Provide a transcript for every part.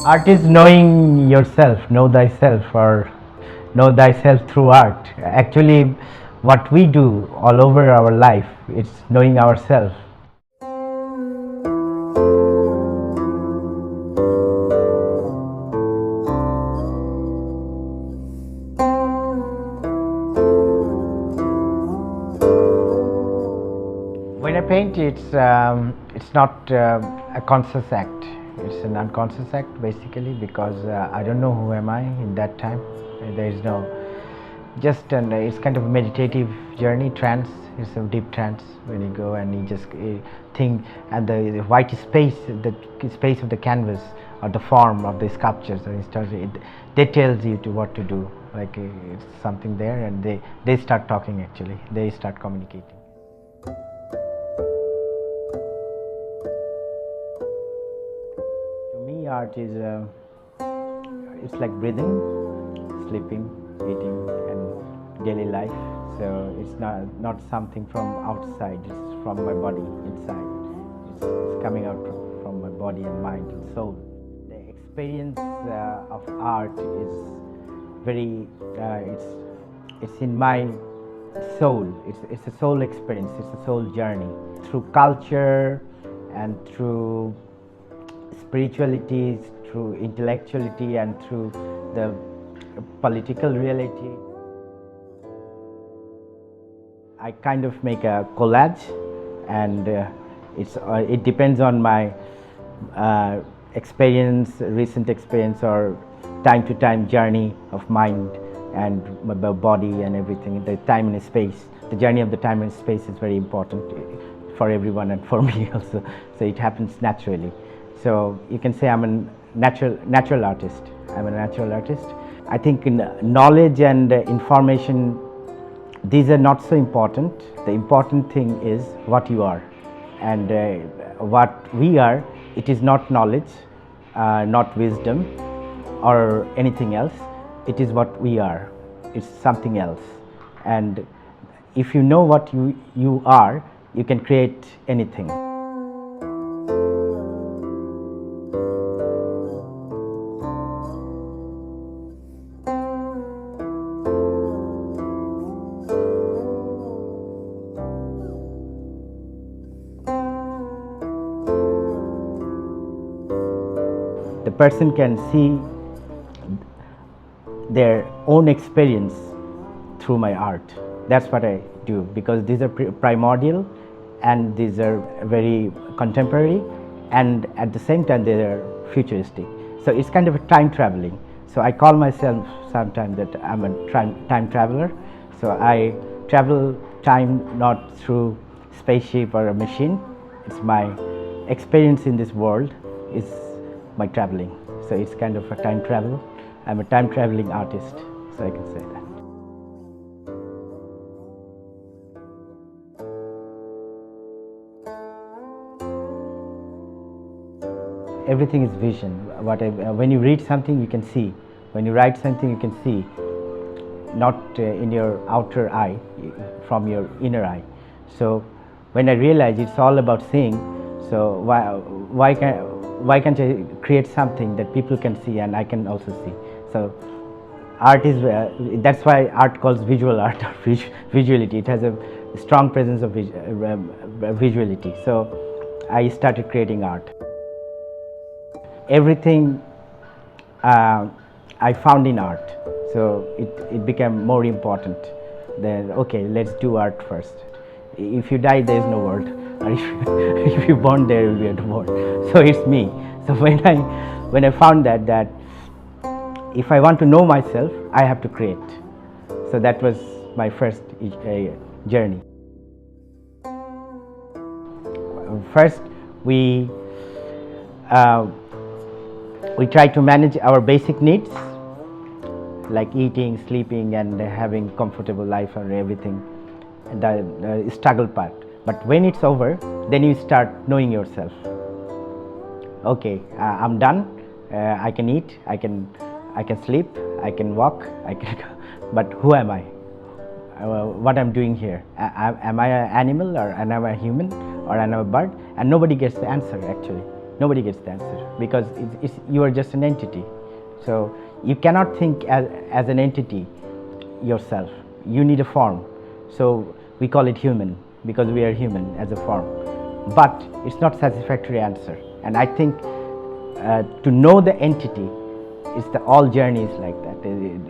Art is knowing yourself, know thyself, or know thyself through art. Actually, what we do all over our life, it's knowing ourselves. When I paint, it's not a conscious act. It's an unconscious act basically, because I don't know who am I in that time. There is no just an it's kind of a meditative journey, trance. It's a deep trance when you go and you just think, and the white space, the space of the canvas or the form of the sculptures, they tells you to what to do. Like it's something there, and they start talking. Actually, they start communicating. To me, art is it's like breathing, sleeping, eating, and daily life. So it's not something from outside. It's from my body inside. It's coming out from my body and mind and soul. The experience of art is very it's in my soul. It's a soul experience. It's a soul journey through culture and through spirituality, through intellectuality, and through the political reality. I kind of make a collage, and it depends on my experience, recent experience, or time to time journey of mind and my body and everything. The time and space, the journey of the time and space is very important for everyone and for me also. So it happens naturally. So you can say I'm a natural artist. I'm a natural artist. I think knowledge and information, these are not so important. The important thing is what you are, and what we are. It is not knowledge, not wisdom, or anything else. It is what we are. It's something else. And if you know what you are, you can create anything. The person can see their own experience through my art. That's what I do, because these are primordial, and these are very contemporary, and at the same time they are futuristic. So it's kind of a time traveling. So I call myself sometimes that I'm a time traveler. So I travel time not through spaceship or a machine. It's my experience in this world is my traveling. So it's kind of a time travel. I'm a time traveling artist, so I can say that. Everything is vision. When you read something, you can see. When you write something, you can see. Not in your outer eye, from your inner eye. So when I realized it's all about seeing, so why can't I create something that people can see and I can also see? So art is that's why art calls visual art or visuality. It has a strong presence of visuality. So I started creating art. Everything I found in art, so it became more important. Then okay, let's do art first. If you die, there is no world, or if you're born, there will be a world. So it's me. So when I found that if I want to know myself, I have to create. So that was my first journey. First, we try to manage our basic needs, like eating, sleeping, and having comfortable life and everything, the struggle part. But when it's over, then you start knowing yourself. Okay, I'm done. I can eat. I can sleep. I can walk. But who am I? What I'm doing here? Am I an animal, or am I a human, or am I a bird? And nobody gets the answer actually. Nobody gets the answer because you are just an entity. So you cannot think as an entity yourself. You need a form. So we call it human because we are human as a form. But it's not satisfactory answer. And I think to know the entity is all journeys like that.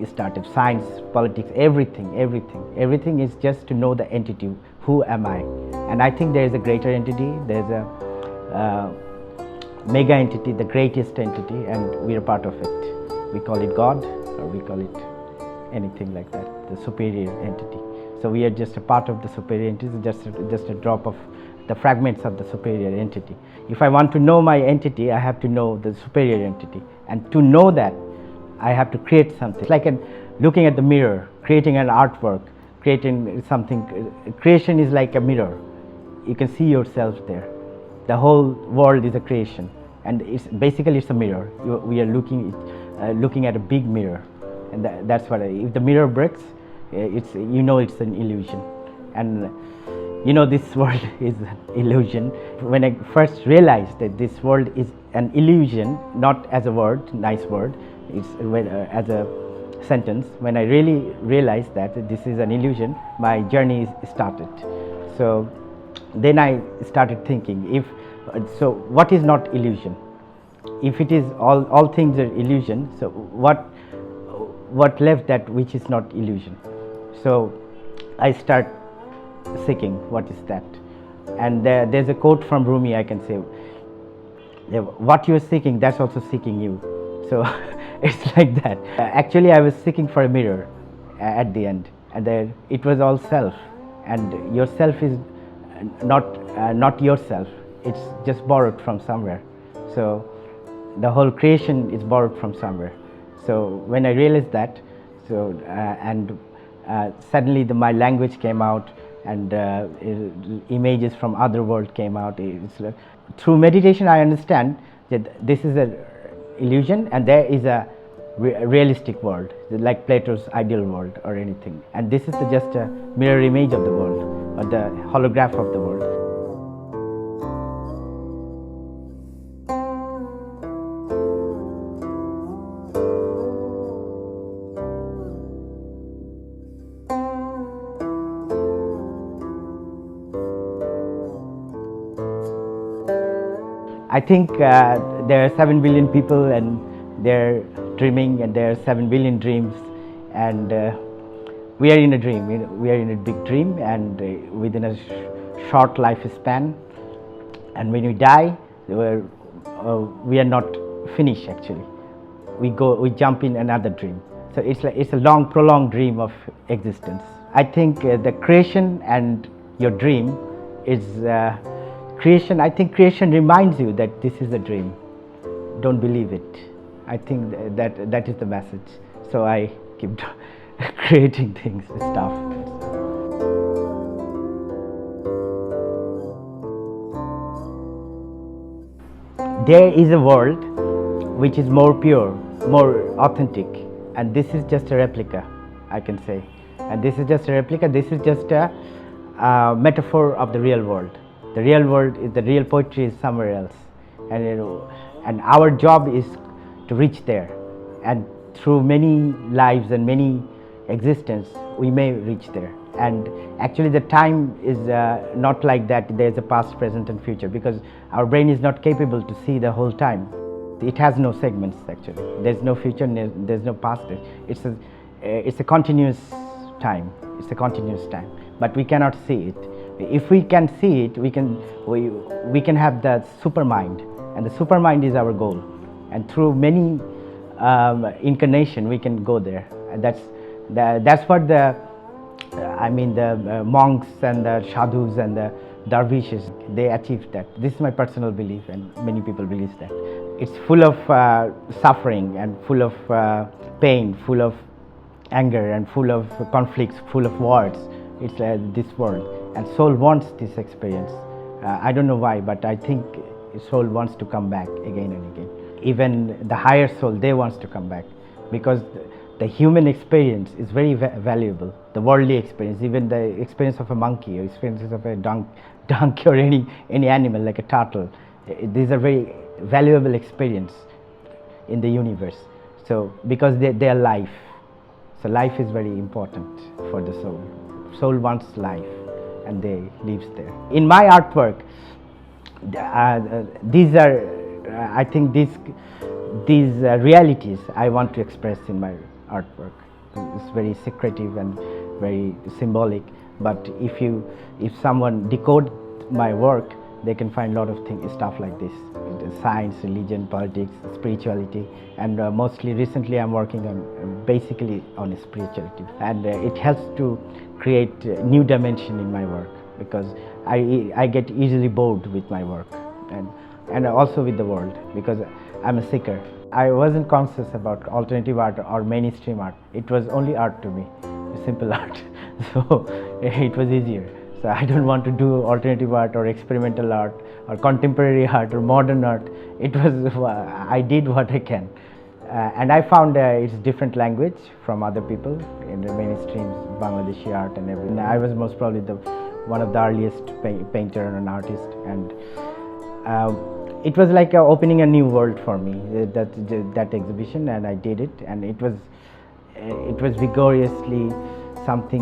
It started science, politics, everything is just to know the entity. Who am I? And I think there is a greater entity. There's a mega entity, the greatest entity, and we are part of it. We call it God, or we call it anything like that, the superior entity. So we are just a part of the superior entity, just a drop of the fragments of the superior entity. If I want to know my entity, I have to know the superior entity, and to know that, I have to create something. It's like looking at the mirror, creating an artwork, creating something. Creation is like a mirror. You can see yourself there. The whole world is a creation, and it's a mirror. We are looking at a big mirror, and that's what. If the mirror breaks, it's an illusion, and this world is an illusion. When I first realized that this world is an illusion, not as a word, nice word, it's as a sentence. When I really realized that this is an illusion, my journey started. So then I started thinking, so what is not illusion? If it is all things are illusion, so what left that which is not illusion? So I start seeking what is that, and there's a quote from Rumi. I can say, what you are seeking, that's also seeking you. So it's like that. Actually, I was seeking for a mirror at the end, and then it was all self, and yourself is not yourself. It's just borrowed from somewhere. So the whole creation is borrowed from somewhere. So when I realized that, suddenly my language came out, and images from other world came out. Through meditation, I understand that this is an illusion, and there is a realistic world, like Plato's ideal world or anything. And this is just a mirror image of the world, or the holograph of the world. I think there are 7 billion people, and they're dreaming, and there are 7 billion dreams, and we are in a dream. We are in a big dream, and within a short lifespan. And when we die, we are not finished. Actually, we jump in another dream. So it's a long, prolonged dream of existence. I think the creation and your dream is. Creation, I think creation reminds you that this is a dream. Don't believe it. I think that is the message. So I keep creating things, stuff. There is a world which is more pure, more authentic, and this is just a replica, I can say. And this is just a replica. This is just a metaphor of the real world. The real world is, the real poetry is somewhere else, and our job is to reach there, and through many lives and many existence we may reach there. And actually the time is not like that. There is a past, present and future, because our brain is not capable to see the whole time. It has no segments actually. There's no future, there's no past. It's a continuous time. It's a continuous time, but we cannot see it. If we can see it, we can have the super mind, and the super mind is our goal. And through many incarnation, we can go there. And that's what the monks and the sadhus and the dervishes, they achieved that. This is my personal belief, and many people believe that. It's full of suffering, and full of pain, full of anger, and full of conflicts, full of wars. It's this world. And soul wants this experience. I don't know why, but I think soul wants to come back again and again. Even the higher soul, they wants to come back, because the human experience is very valuable. The worldly experience, even the experience of a monkey, or experiences of a donkey or any animal like a turtle, these are very valuable experience in the universe. So because they are life, so life is very important for the soul. Soul wants life, and they lives there. In my artwork, these are, I think these realities I want to express in my artwork. It's very secretive and very symbolic. But if someone decode my work, they can find a lot of stuff like this: science, religion, politics, spirituality, and mostly recently I'm working on basically on spirituality, and it helps to create a new dimension in my work, because I get easily bored with my work, and also with the world, because I'm a seeker. I wasn't conscious about alternative art or mainstream art. It was only art to me, simple art. So it was easier. So I don't want to do alternative art or experimental art or contemporary art or modern art. It was, I did what I can. And I found it's different language from other people in the mainstream Bangladeshi art and everything. I was most probably one of the earliest painter and an artist, and it was like opening a new world for me, that exhibition, and I did it, and it was vigorously something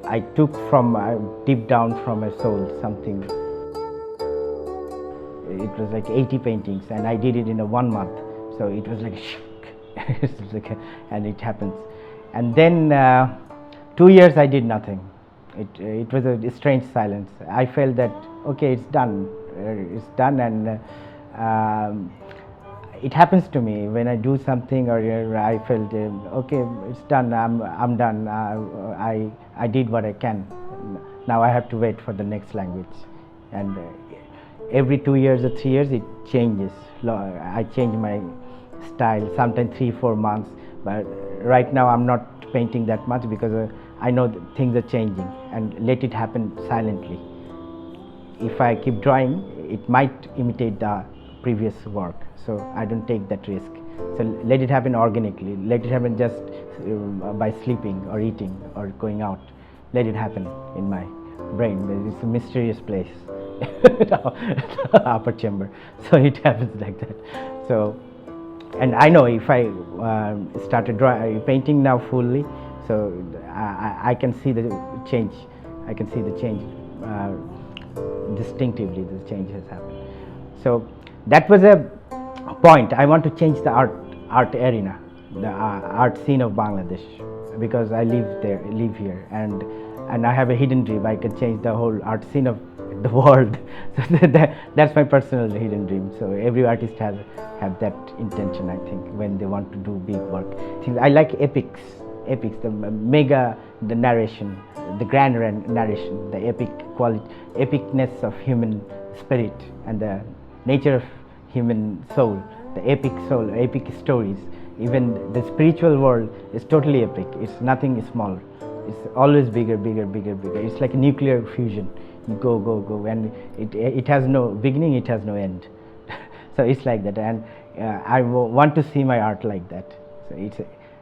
I took from deep down from my soul, something. It was like 80 paintings, and I did it in 1 month, so it was like and it happens. And then 2 years I did nothing. It was a strange silence. I felt that okay, it's done, and it happens to me when I do something, or I felt okay, it's done, I'm done, I did what I can. Now I have to wait for the next language, and every 2 years or 3 years it changes. I change my style, sometimes 3-4 months, but right now I'm not painting that much, because I know that things are changing, and let it happen silently. If I keep drawing, it might imitate the previous work, so I don't take that risk. So let it happen organically, let it happen just by sleeping or eating or going out. Let it happen in my brain. It's a mysterious place, the upper chamber, so it happens like that. So, and I know if I started painting now fully, so I can see the change. I can see the change distinctively. The change has happened. So that was a point. I want to change the art arena, the art scene of Bangladesh, because I live here, and I have a hidden dream. I can change the whole art scene of the world. So that's my personal hidden dream. So every artist have that intention, I think, when they want to do big work. I like epics, the mega, the narration, the grand narration, the epic quality, epicness of human spirit, and the nature of human soul, the epic soul, epic stories. Even the spiritual world is totally epic. It's nothing small. It's always bigger. It's like a nuclear fusion. You go, and it has no beginning, it has no end. So it's like that, and I want to see my art like that. So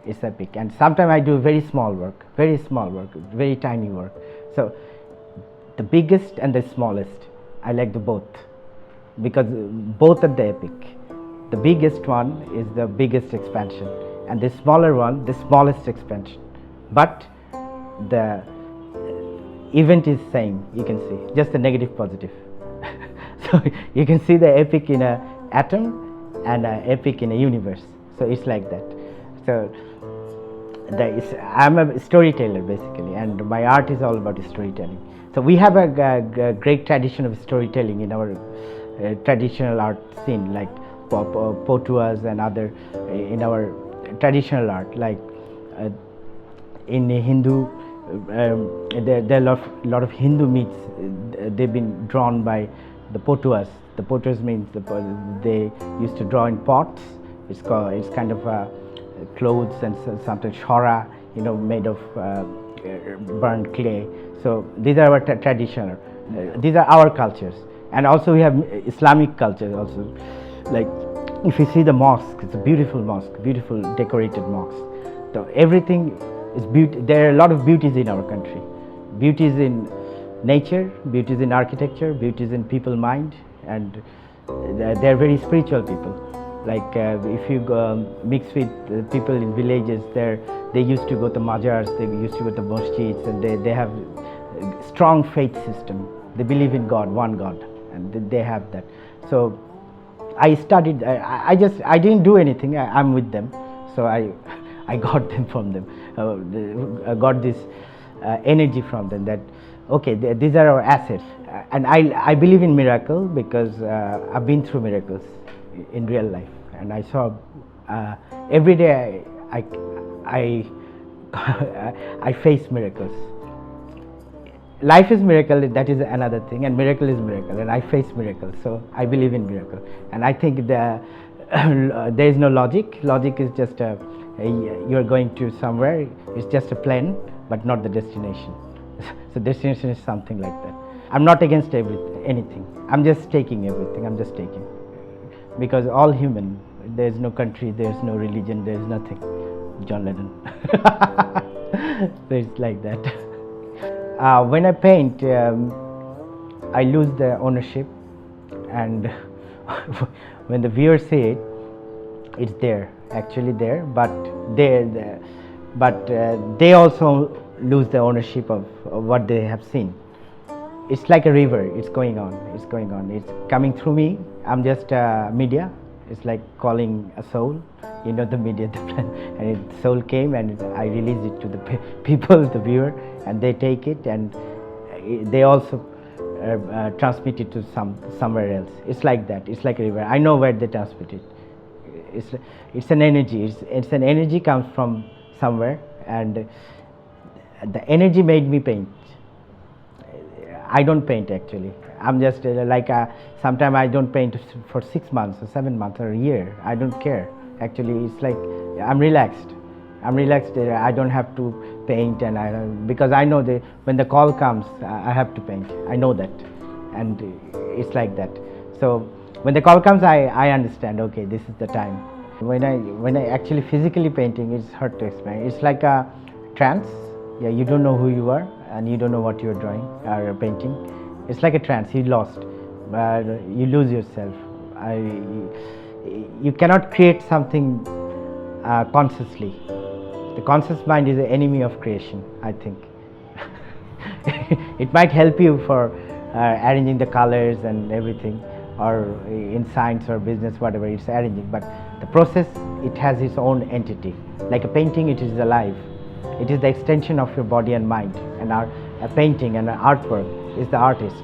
it's epic. And sometimes I do very small work, very tiny work. So the biggest and the smallest, I like the both, because both are the epic. The biggest one is the biggest expansion, and the smaller one, the smallest expansion. But the event is same, you can see, just the negative positive. So you can see the epic in a atom and a epic in a universe. So it's like that. So I'm a storyteller basically, and my art is all about storytelling. So we have a great tradition of storytelling in our traditional art scene, like potuas and other in our traditional art, like in Hindu. There are a lot of Hindu myths. They've been drawn by the potuas. The potuas means they used to draw in pots. It's kind of clothes and sometimes shora, made of burnt clay. So these are our traditional. These are our cultures, and also we have Islamic culture also. Like if you see the mosque, it's a beautiful mosque, beautiful decorated mosque. So everything is beauty. There are a lot of beauties in our country. Beauties in nature, beauties in architecture, beauties in people's mind, and they're very spiritual people. Like if you mix with people in villages, they used to go to mazars, they used to go to masjids, and they have strong faith system. They believe in God, one God, and they have that. So I studied. I didn't do anything. I'm with them, so I got them from them. I got this energy from them that okay, these are our assets, and I believe in miracle because I've been through miracles in real life, and I saw every day I I face miracles. Life is miracle, that is another thing, and miracle is miracle, and I face miracles, so I believe in miracle. And I think there is no logic. Logic is just you're going to somewhere, it's just a plan, but not the destination. So destination is something like that. I'm not against anything. I'm just taking everything. I'm just taking, because all human. There is no country. There is no religion. There is nothing. John Lennon. So it's like that. When I paint, I lose the ownership, and when the viewers see it, it's there, actually there, but they also lose the ownership of what they have seen. It's like a river. It's going on. It's going on. It's coming through me. I'm just media. It's like calling a soul. You know, the media, and the soul came, and I release it to the people, the viewer, and they take it, and they also transmit it to somewhere else. It's like that. It's like a river. I know where they transmit it. It's an energy. It's an energy comes from somewhere, and the energy made me paint. I don't paint actually. I'm just sometimes I don't paint for 6 months or 7 months or a year. I don't care. Actually, it's like I'm relaxed. I'm relaxed. I don't have to paint, and because I know that when the call comes, I have to paint. I know that, and it's like that. So when the call comes, I understand. Okay, this is the time. When I actually physically painting, it's hard to explain. It's like a trance. Yeah, you don't know who you are, and you don't know what you're drawing or painting. It's like a trance. You lost, but you lose yourself. You cannot create something consciously. The conscious mind is the enemy of creation, I think. It might help you for arranging the colors and everything, or in science or business, whatever it's arranging, but the process, it has its own entity. Like a painting, it is alive. It is the extension of your body and mind, and a painting and an artwork is the artist.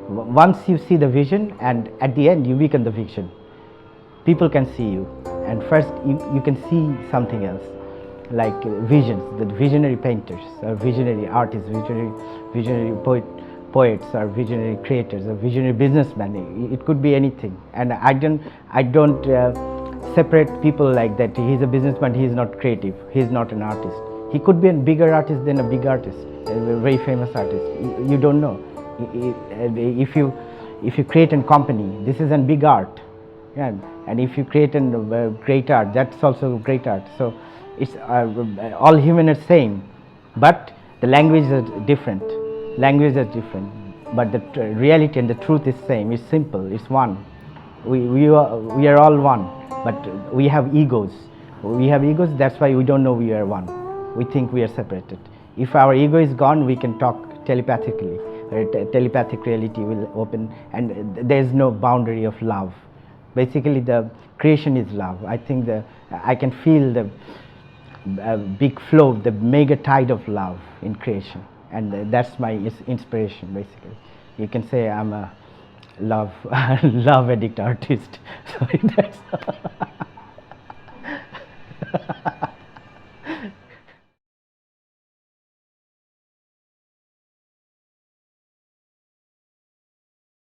Once you see the vision, and at the end you become the vision. People can see you, and first you can see something else, like visions. The visionary painters, or visionary artists, visionary poets, or visionary creators, or visionary businessmen. It could be anything, and I don't separate people like that. He's a businessman. He is not creative. He is not an artist. He could be a bigger artist than a big artist, a very famous artist. You don't know. If you create a company, this is a big art. Yeah, and if you create a great art, that's also great art. So it's all human are same, but the language is different. Language is different, but the reality and the truth is same. It's simple. It's one. We are all one, but we have egos. We have egos. That's why we don't know we are one. We think we are separated. If our ego is gone, we can talk telepathically. Telepathic reality will open, and there is no boundary of love. Basically, the creation is love. I think I can feel the big flow, the mega tide of love in creation, and that's my inspiration. Basically, you can say I'm a love addict artist. So that's